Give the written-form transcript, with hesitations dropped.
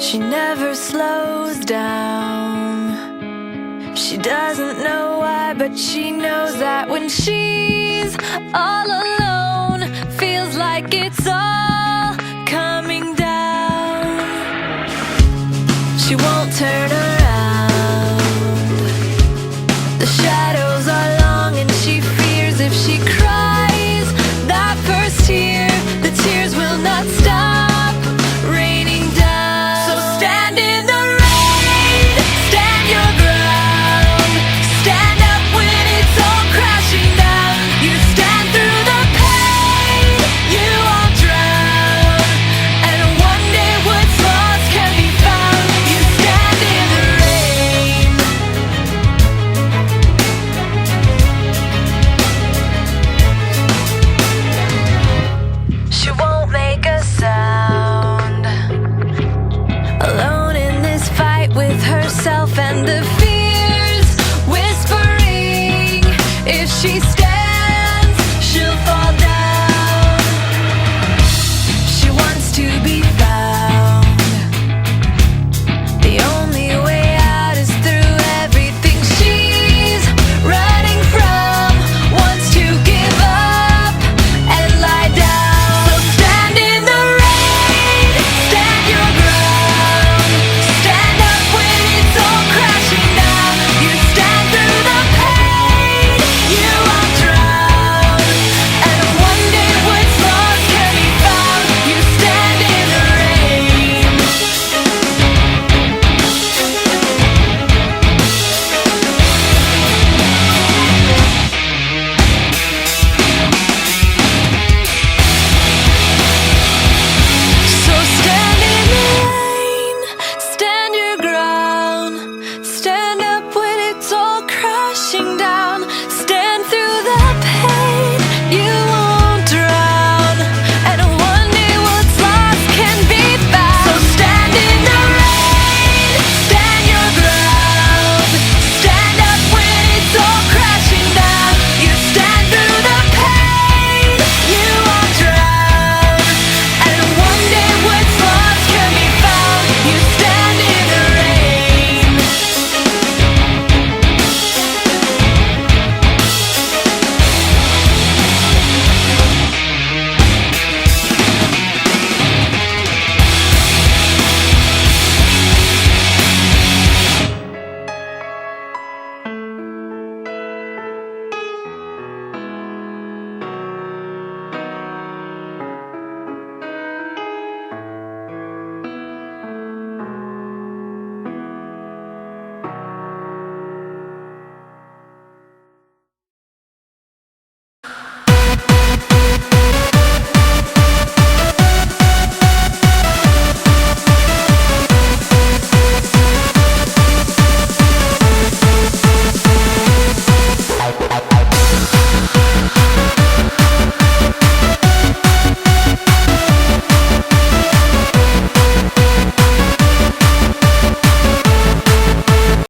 She never slows down. She doesn't know why, but she knows that when she's all alone, feels like it's all coming down. She won't turn around. The shadows are long and she fears if she cries that first tear, the tears will not stop raining down. So stand in the rain, stand your ground, stand up when it's all crashing down. You stand through the pain, you won't drown, and one day what's lost can be found. You stand in the rain. She won't make a sound, alone in this fight with herself and the fears whispering. If she stands, she'll fall down. She wants to be found. The only way out is through everything she's running from. Wants to give up and lie down. So stand in the rain, stand your ground, stand up when it's all crashing down. You stand through the pain, you won't drown, and one day what's lost can be found. You stand in the rain. So stand in the rain, stand your ground, stand up when it's all crashing down. Stand through the pain, you won't drown, and one day what's lost can be found. So stand in the rain, stand your ground, stand up when it's all crashing down. You stand through the pain, you won't drown, and one day what's lost can be found. You stand in the rain.